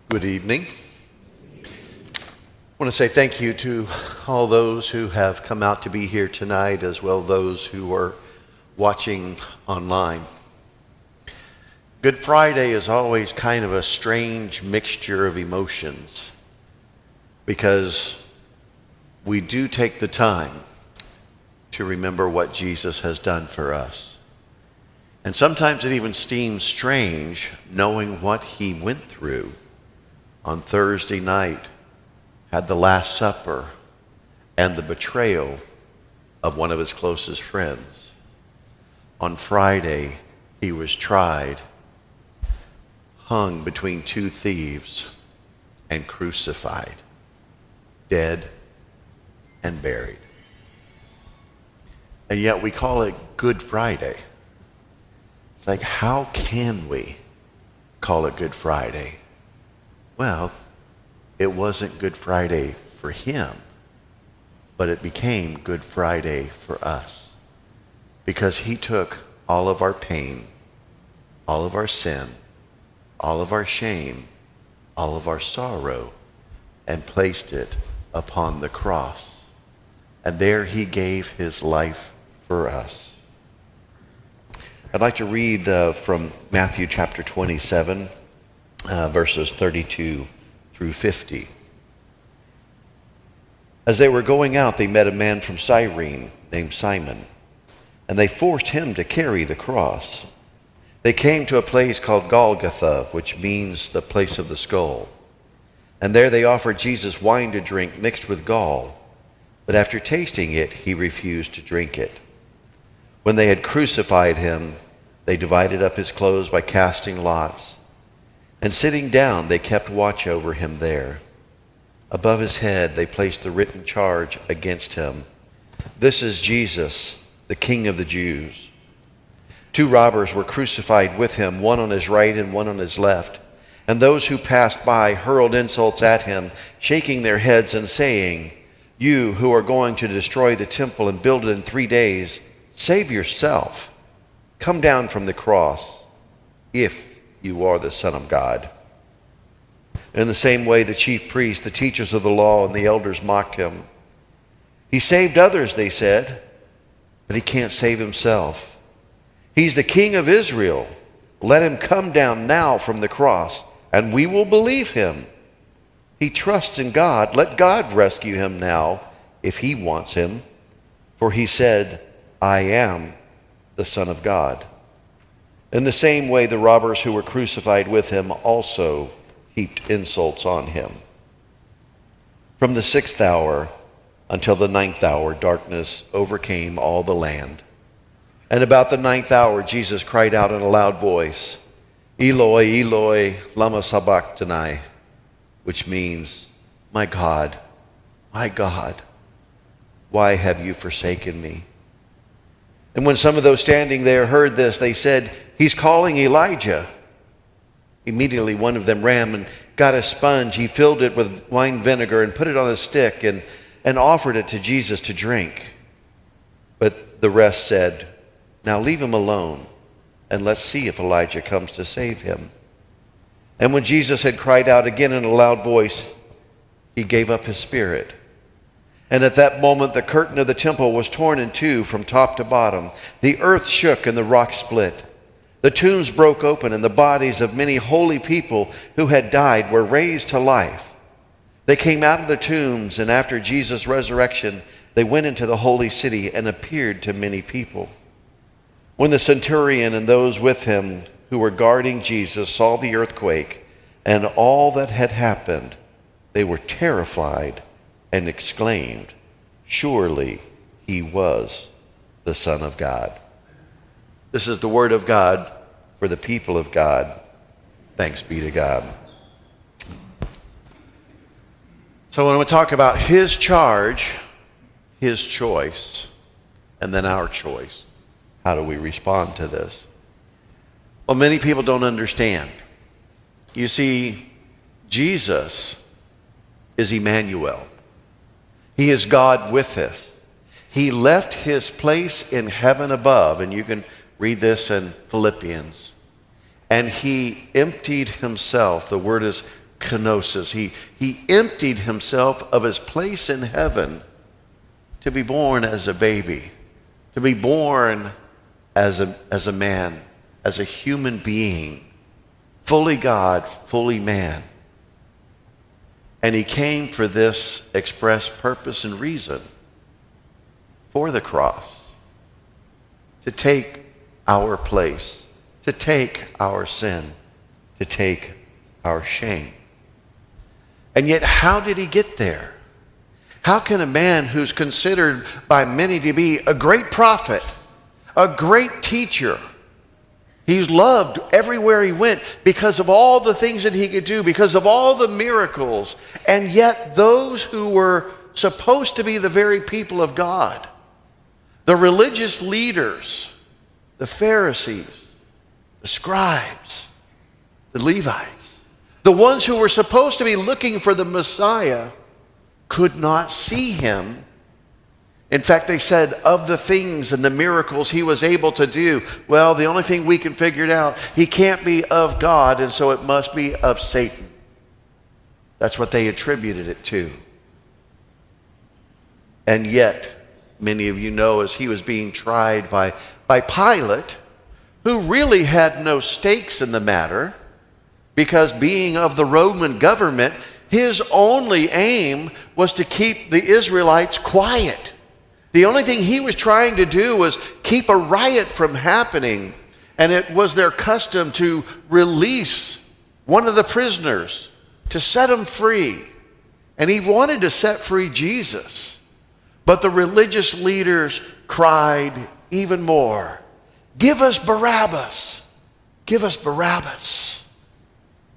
Good evening. I want to say thank you to all those who have come out to be here tonight, as well as those who are watching online. Good Friday is always kind of a strange mixture of emotions because we do take the time to remember what Jesus has done for us. And sometimes it even seems strange knowing what he went through. On Thursday night, had the Last Supper and the betrayal of one of his closest friends. On Friday, he was tried, hung between two thieves, and crucified, dead and buried. And yet we call it Good Friday. It's like, how can we call it Good Friday? Well, it wasn't Good Friday for him, but it became Good Friday for us because he took all of our pain, all of our sin, all of our shame, all of our sorrow, and placed it upon the cross. And there he gave his life for us. I'd like to read from Matthew chapter 27, verses 32 through 50. As they were going out, they met a man from Cyrene named Simon, and they forced him to carry the cross. They came to a place called Golgotha, which means the place of the skull. And there they offered Jesus wine to drink mixed with gall, but after tasting it, he refused to drink it. When they had crucified him, they divided up his clothes by casting lots. And sitting down, they kept watch over him there. Above his head, they placed the written charge against him. This is Jesus, the King of the Jews. 2 robbers were crucified with him, one on his right and one on his left. And those who passed by hurled insults at him, shaking their heads and saying, "You who are going to destroy the temple and build it in 3 days, save yourself. Come down from the cross, if you are the Son of God." In the same way, the chief priests, the teachers of the law, and the elders mocked him. He saved others, they said, but he can't save himself. He's the King of Israel. Let him come down now from the cross, and we will believe him. He trusts in God. Let God rescue him now, if he wants him. For he said, "I am the Son of God." In the same way, the robbers who were crucified with him also heaped insults on him. From the 6th hour until the 9th hour, darkness overcame all the land. And about the 9th hour, Jesus cried out in a loud voice, "Eloi, Eloi, lama sabachthani," which means, my God, why have you forsaken me?" And when some of those standing there heard this, they said, "He's calling Elijah." Immediately one of them ran and got a sponge. He filled it with wine vinegar and put it on a stick and offered it to Jesus to drink. But the rest said, "Now leave him alone, and let's see if Elijah comes to save him." And when Jesus had cried out again in a loud voice, he gave up his spirit. And at that moment, the curtain of the temple was torn in two from top to bottom. The earth shook and the rock split. The tombs broke open, and the bodies of many holy people who had died were raised to life. They came out of the tombs, and after Jesus' resurrection, they went into the holy city and appeared to many people. When the centurion and those with him who were guarding Jesus saw the earthquake and all that had happened, they were terrified and exclaimed, "Surely he was the Son of God." This is the word of God for the people of God. Thanks be to God. So when we talk about his charge, his choice, and then our choice, how do we respond to this? Well, many people don't understand. You see, Jesus is Emmanuel. He is God with us. He left his place in heaven above, and you can read this in Philippians. And he emptied himself. The word is kenosis. He emptied himself of his place in heaven to be born as a baby, to be born as a man, as a human being, fully God, fully man. And he came for this express purpose and reason, for the cross, to take our place, to take our sin, to take our shame. And yet, how did he get there? How can a man who's considered by many to be a great prophet, a great teacher, he's loved everywhere he went because of all the things that he could do, because of all the miracles, and yet those who were supposed to be the very people of God, the religious leaders, the Pharisees, the scribes, the Levites, the ones who were supposed to be looking for the Messiah, could not see him. In fact, they said of the things and the miracles he was able to do, well, the only thing we can figure it out, he can't be of God, and so it must be of Satan. That's what they attributed it to. And yet, many of you know, as he was being tried by Pilate, who really had no stakes in the matter, because being of the Roman government, his only aim was to keep the Israelites quiet. The only thing he was trying to do was keep a riot from happening, and it was their custom to release one of the prisoners, to set him free. And he wanted to set free Jesus. But the religious leaders cried even more, "Give us Barabbas! Give us Barabbas!"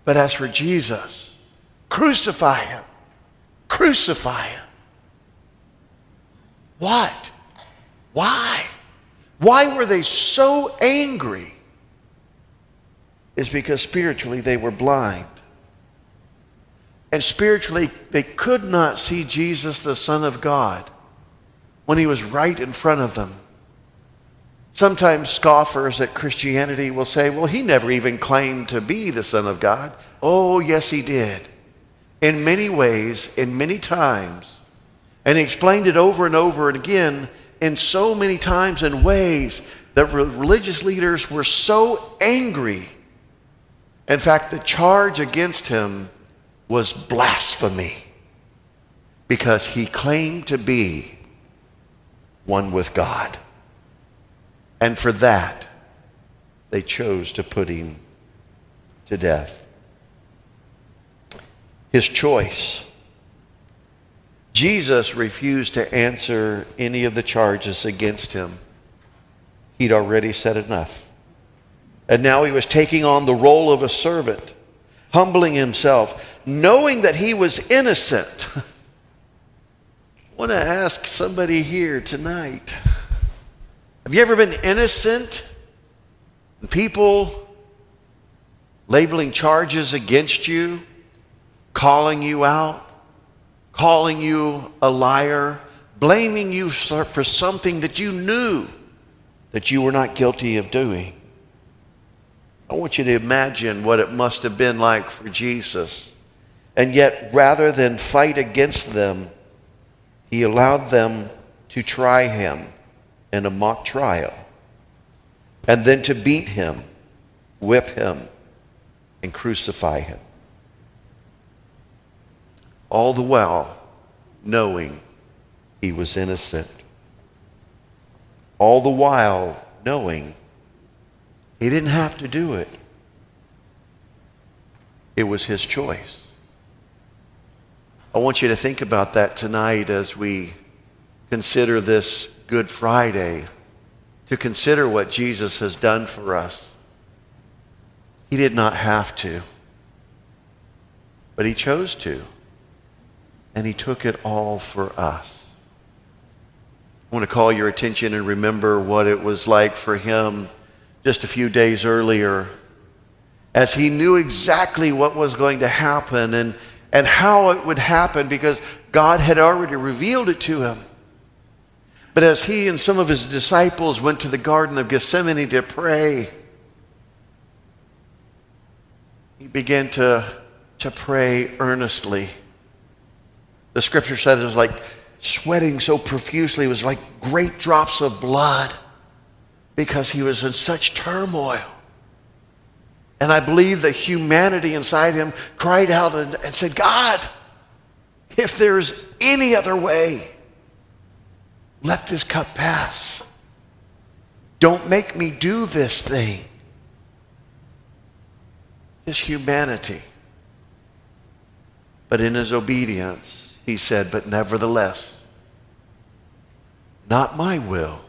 But as for Jesus, crucify him! Crucify him! What? Why? Why were they so angry? It's because spiritually they were blind. And spiritually they could not see Jesus, the Son of God, when he was right in front of them. Sometimes scoffers at Christianity will say, well, he never even claimed to be the Son of God. Oh, yes, he did. In many ways, in many times. And he explained it over and over and again in so many times and ways that religious leaders were so angry. In fact, the charge against him was blasphemy, because he claimed to be one with God. And for that, they chose to put him to death. His choice. Jesus refused to answer any of the charges against him. He'd already said enough. And now he was taking on the role of a servant, humbling himself, knowing that he was innocent. I want to ask somebody here tonight, have you ever been innocent? People labeling charges against you, calling you out, calling you a liar, blaming you for something that you knew that you were not guilty of doing. I want you to imagine what it must have been like for Jesus. And yet, rather than fight against them, he allowed them to try him in a mock trial, and then to beat him, whip him, and crucify him. All the while knowing he was innocent. All the while knowing he didn't have to do it. It was his choice. I want you to think about that tonight as we consider this Good Friday, to consider what Jesus has done for us. He did not have to, but he chose to. And he took it all for us. I want to call your attention and remember what it was like for him just a few days earlier, as he knew exactly what was going to happen and how it would happen, because God had already revealed it to him. But as he and some of his disciples went to the Garden of Gethsemane to pray, he began to to pray earnestly. The scripture says it was like sweating so profusely, it was like great drops of blood because he was in such turmoil. And I believe that humanity inside him cried out and said, God, if there's any other way, let this cup pass. Don't make me do this thing. His humanity. But in his obedience, he said, but nevertheless, not my will,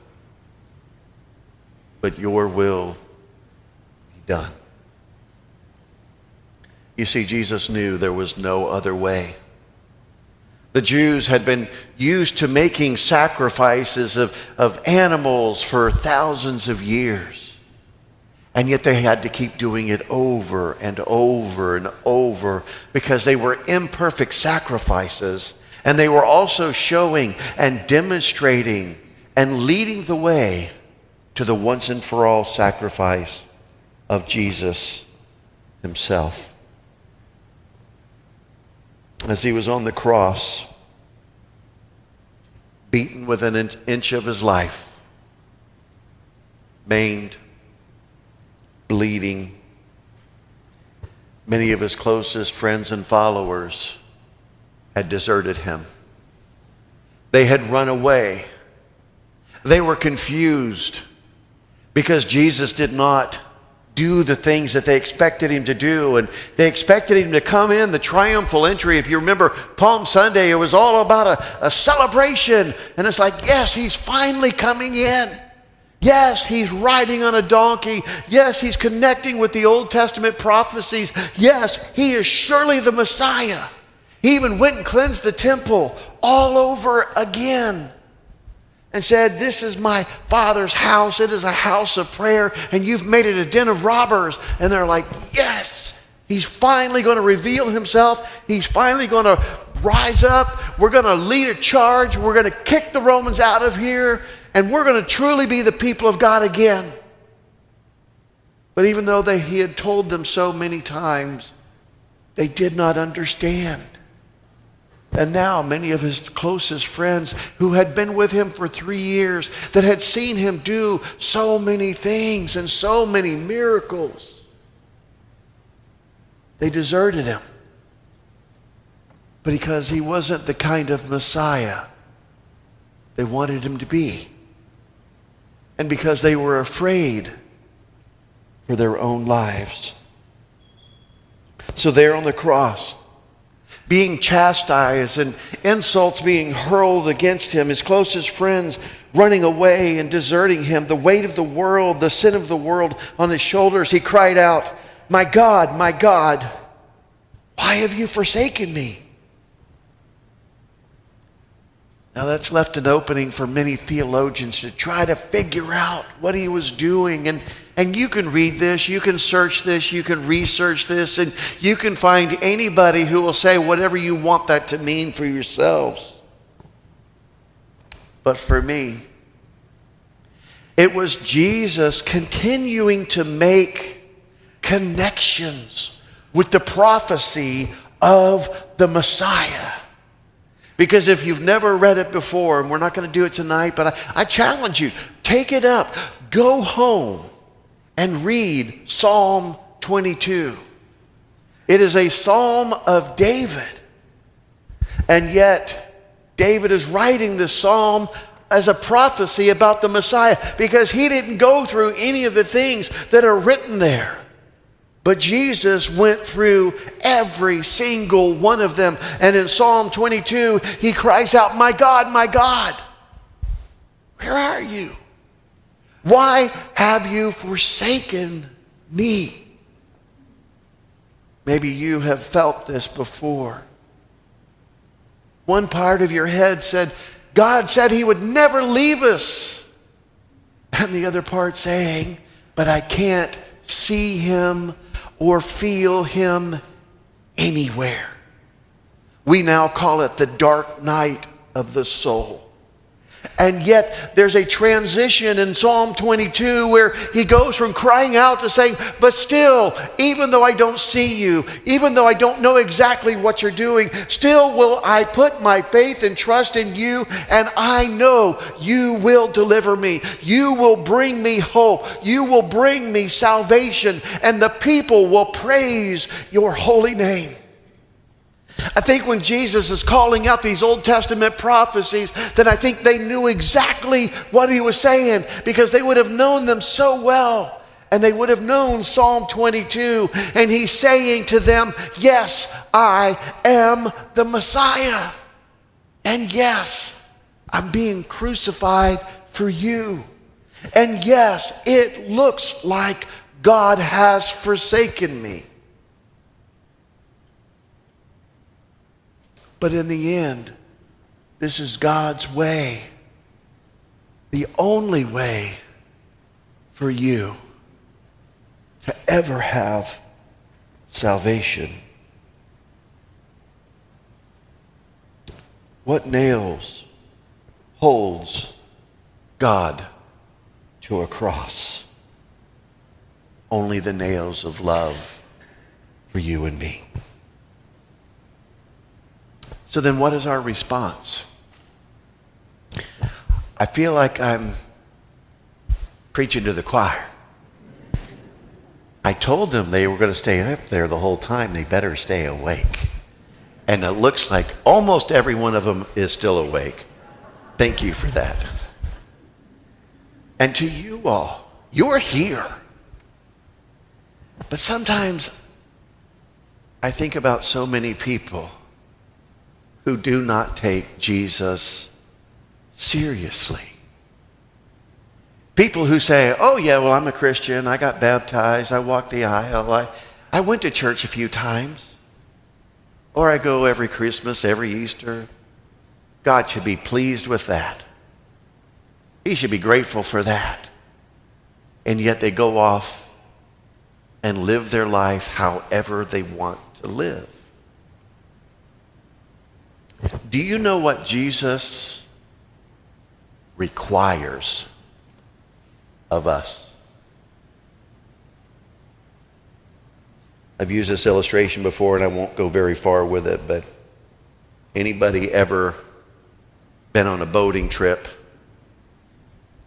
but your will be done. You see, Jesus knew there was no other way. The Jews had been used to making sacrifices of animals for thousands of years. And yet they had to keep doing it over and over and over because they were imperfect sacrifices. And they were also showing and demonstrating and leading the way to the once and for all sacrifice of Jesus himself. As he was on the cross, beaten within an inch of his life, maimed, bleeding, many of his closest friends and followers had deserted him. They had run away. They were confused because Jesus did not do the things that they expected him to do, and they expected him to come in the triumphal entry. If you remember Palm Sunday, it was all about a celebration, and it's like, yes, he's finally coming in. Yes, he's riding on a donkey. Yes, he's connecting with the Old Testament prophecies. Yes, he is surely the Messiah. He even went and cleansed the temple all over again and said, this is my Father's house. It is a house of prayer, and you've made it a den of robbers. And they're like, yes, he's finally going to reveal himself. He's finally going to rise up. We're going to lead a charge. We're going to kick the Romans out of here, and we're going to truly be the people of God again. But even though he had told them so many times, they did not understand. And now many of his closest friends who had been with him for 3 years, that had seen him do so many things and so many miracles, they deserted him. Because he wasn't the kind of Messiah they wanted him to be. And because they were afraid for their own lives. So there on the cross, being chastised and insults being hurled against him, his closest friends running away and deserting him, the weight of the world, the sin of the world on his shoulders, he cried out, my God, why have you forsaken me? Now that's left an opening for many theologians to try to figure out what he was doing. And you can read this, you can search this, you can research this, and you can find anybody who will say whatever you want that to mean for yourselves. But for me, it was Jesus continuing to make connections with the prophecy of the Messiah. Because if you've never read it before, and we're not going to do it tonight, but I challenge you, take it up, go home and read Psalm 22. It is a psalm of David. And yet, David is writing this psalm as a prophecy about the Messiah because he didn't go through any of the things that are written there. But Jesus went through every single one of them. And in Psalm 22, he cries out, my God, where are you? Why have you forsaken me? Maybe you have felt this before. One part of your head said, God said he would never leave us. And the other part saying, but I can't see him or feel him anywhere. We now call it the dark night of the soul. And yet there's a transition in Psalm 22 where he goes from crying out to saying, but still, even though I don't see you, even though I don't know exactly what you're doing, still will I put my faith and trust in you, and I know you will deliver me. You will bring me hope. You will bring me salvation, and the people will praise your holy name. I think when Jesus is calling out these Old Testament prophecies, that I think they knew exactly what he was saying, because they would have known them so well, and they would have known Psalm 22. And he's saying to them, yes, I am the Messiah. And yes, I'm being crucified for you. And yes, it looks like God has forsaken me. But in the end, this is God's way, the only way for you to ever have salvation. What nails holds God to a cross? Only the nails of love for you and me. So then what is our response? I feel like I'm preaching to the choir. I told them they were going to stay up there the whole time. They better stay awake. And it looks like almost every one of them is still awake. Thank you for that. And to you all, you're here. But sometimes I think about so many people who do not take Jesus seriously. People who say, oh yeah, well, I'm a Christian, I got baptized, I walked the aisle, I went to church a few times, or I go every Christmas, every Easter. God should be pleased with that. He should be grateful for that. And yet they go off and live their life however they want to live. Do you know what Jesus requires of us? I've used this illustration before, and I won't go very far with it, but anybody ever been on a boating trip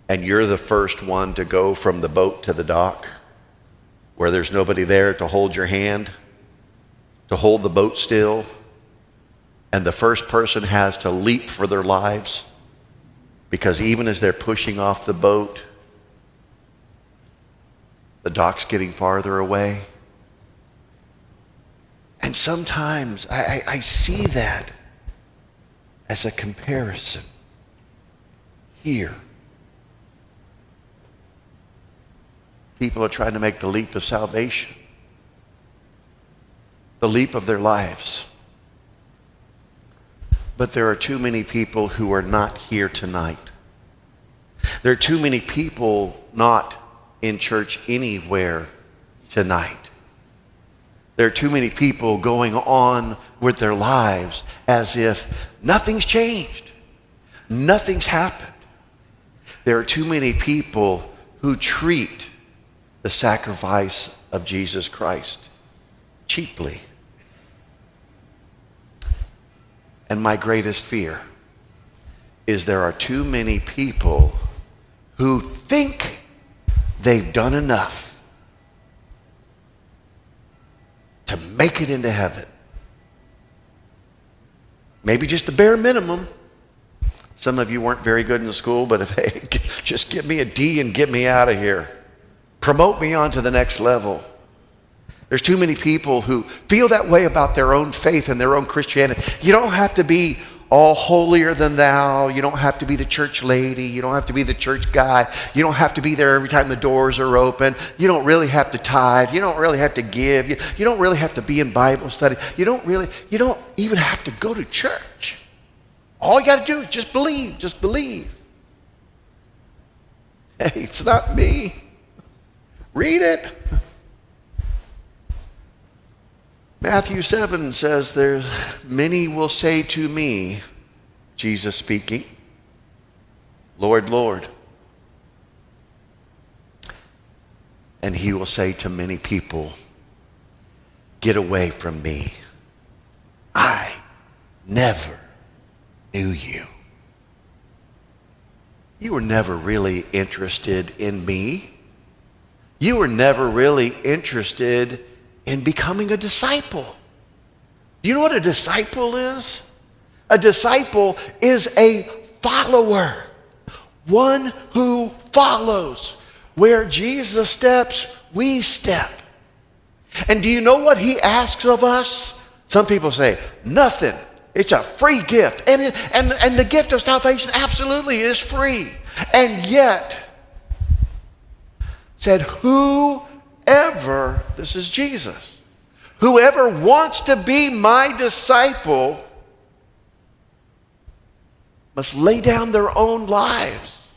and you're the first one to go from the boat to the dock where there's nobody there to hold your hand, to hold the boat still, and the first person has to leap for their lives because even as they're pushing off the boat, the dock's getting farther away? And sometimes I see that as a comparison here. People are trying to make the leap of salvation, the leap of their lives. But there are too many people who are not here tonight. There are too many people not in church anywhere tonight. There are too many people going on with their lives as if nothing's changed, nothing's happened. There are too many people who treat the sacrifice of Jesus Christ cheaply. And my greatest fear is there are too many people who think they've done enough to make it into heaven. Maybe just the bare minimum. Some of you weren't very good in school, but if, hey, just give me a D and get me out of here. Promote me on to the next level. There's too many people who feel that way about their own faith and their own Christianity. You don't have to be all holier than thou. You don't have to be the church lady. You don't have to be the church guy. You don't have to be there every time the doors are open. You don't really have to tithe. You don't really have to give. You don't really have to be in Bible study. You don't even have to go to church. All you got to do is just believe. Just believe. Hey, it's not me. Read it. Matthew 7 says, "There's many will say to me," Jesus speaking, Lord, Lord. And he will say to many people, get away from me. I never knew you. You were never really interested in me. You were never really interested in becoming a disciple. Do you know what a disciple is? A disciple is a follower, one who follows. Where Jesus steps, we step. And do you know what he asks of us? Some people say, nothing. It's a free gift. And the gift of salvation absolutely is free. And yet, said, whoever, this is Jesus, whoever wants to be my disciple must lay down their own lives,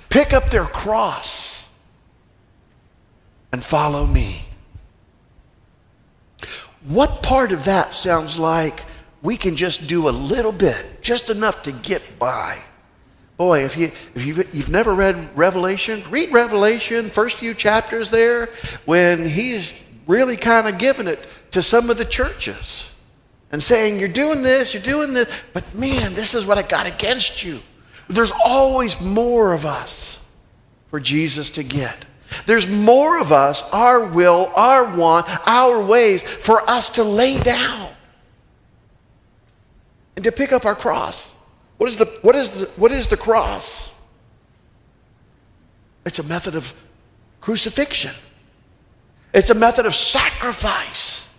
pick up their cross, and follow me. What part of that sounds like we can just do a little bit, just enough to get by? Boy, if you've never read Revelation, read Revelation, first few chapters there, when he's really kind of giving it to some of the churches and saying, you're doing this, but man, this is what I got against you. There's always more of us for Jesus to get. There's more of us, our will, our want, our ways for us to lay down and to pick up our cross. What is the cross? It's a method of crucifixion. It's a method of sacrifice.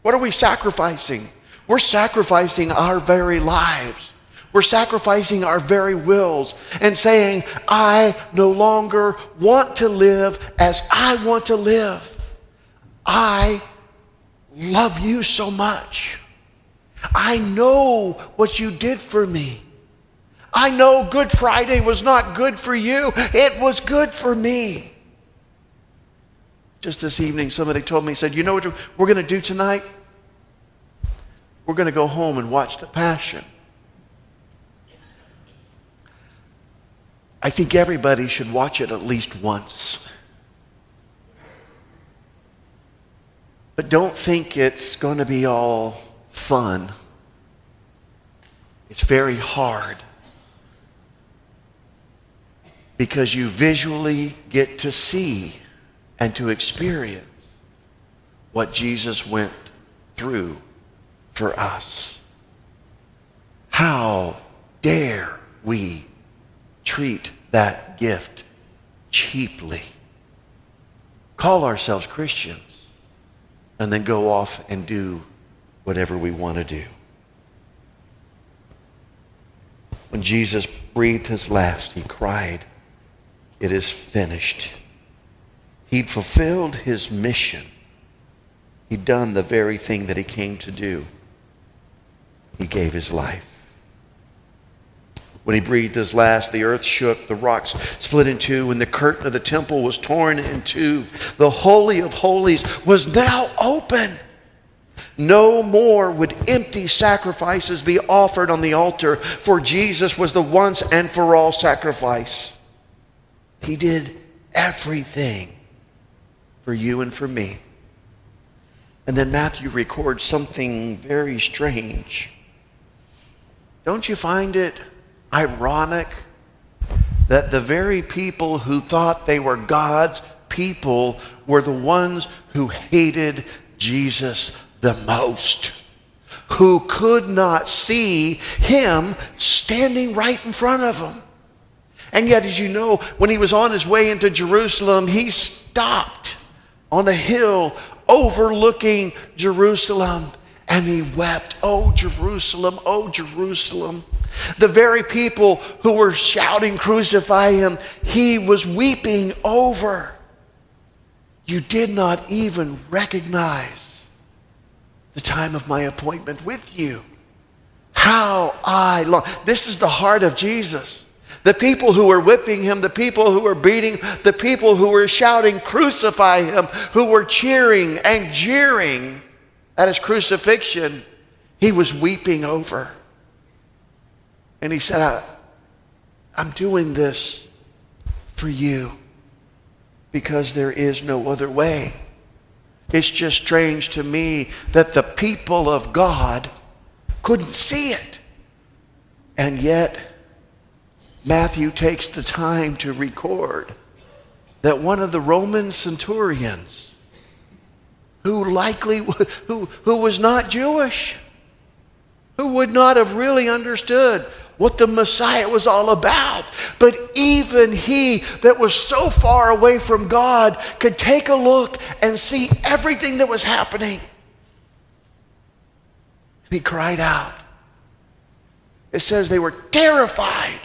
What are we sacrificing? We're sacrificing our very lives. We're sacrificing our very wills and saying, I no longer want to live as I want to live. I love you so much. I know what you did for me. I know Good Friday was not good for you. It was good for me. Just this evening, somebody told me, said, you know what we're going to do tonight? We're going to go home and watch The Passion. I think everybody should watch it at least once. But don't think it's going to be all fun. It's very hard. Because you visually get to see and to experience what Jesus went through for us. How dare we treat that gift cheaply? Call ourselves Christians and then go off and do whatever we want to do. When Jesus breathed his last, he cried, "It is finished." He'd fulfilled his mission. He'd done the very thing that he came to do. He gave his life. When he breathed his last, the earth shook, the rocks split in two, and the curtain of the temple was torn in two. The Holy of Holies was now open. No more would empty sacrifices be offered on the altar, for Jesus was the once and for all sacrifice. He did everything for you and for me. And then Matthew records something very strange. Don't you find it ironic that the very people who thought they were God's people were the ones who hated Jesus the most, who could not see him standing right in front of them? And yet, as you know, when he was on his way into Jerusalem, he stopped on a hill overlooking Jerusalem, and he wept, "Oh, Jerusalem, oh, Jerusalem." The very people who were shouting, "Crucify him," he was weeping over. You did not even recognize the time of my appointment with you. How I long. This is the heart of Jesus. The people who were whipping him, the people who were beating, the people who were shouting, "Crucify him," who were cheering and jeering at his crucifixion, he was weeping over. And he said, I'm doing this for you because there is no other way. It's just strange to me that the people of God couldn't see it. And yet, Matthew takes the time to record that one of the Roman centurions, who was not Jewish, who would not have really understood what the Messiah was all about, but even he that was so far away from God could take a look and see everything that was happening. He cried out. It says they were terrified.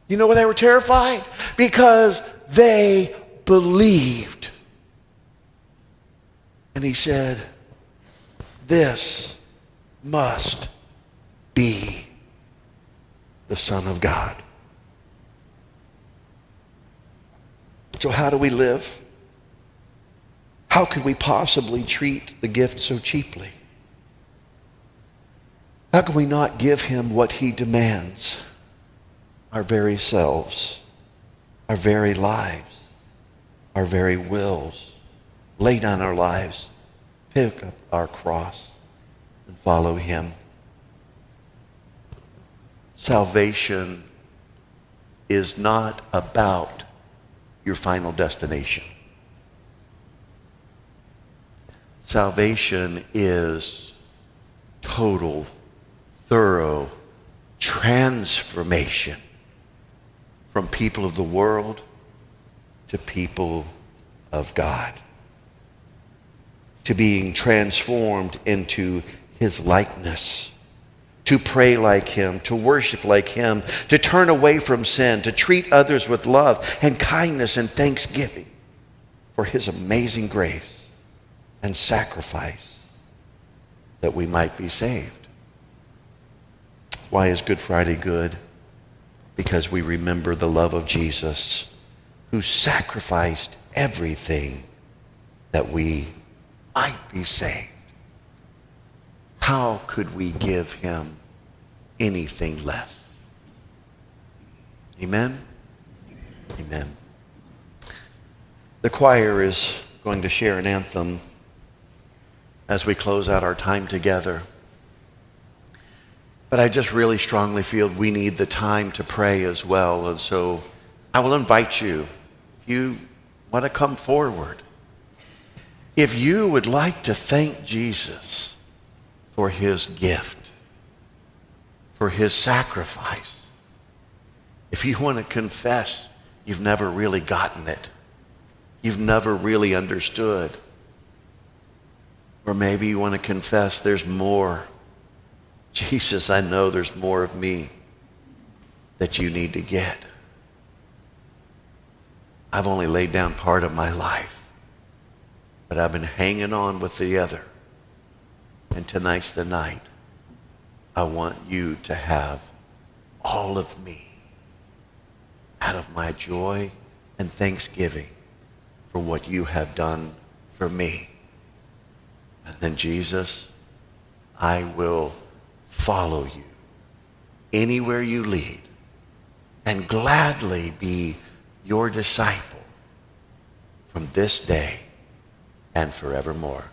You know why they were terrified? Because they believed. And he said, this must be the Son of God. So how do we live? How could we possibly treat the gift so cheaply? How can we not give him what he demands? Our very selves, our very lives, our very wills. Lay down our lives, pick up our cross, and follow him. Salvation is not about your final destination. Salvation is total, thorough transformation from people of the world to people of God, to being transformed into his likeness, to pray like him, to worship like him, to turn away from sin, to treat others with love and kindness and thanksgiving for his amazing grace and sacrifice that we might be saved. Why is Good Friday good? Because we remember the love of Jesus, who sacrificed everything that we might be saved. How could we give him anything less? Amen? Amen. The choir is going to share an anthem as we close out our time together. But I just really strongly feel we need the time to pray as well. And so I will invite you, if you want to come forward, if you would like to thank Jesus for his gift, for his sacrifice, if you want to confess you've never really gotten it, you've never really understood, or maybe you want to confess there's more. Jesus, I know there's more of me that you need to get. I've only laid down part of my life, but I've been hanging on with the other. And tonight's the night. I want you to have all of me out of my joy and thanksgiving for what you have done for me. And then, Jesus, I will follow you anywhere you lead and gladly be your disciple from this day and forevermore.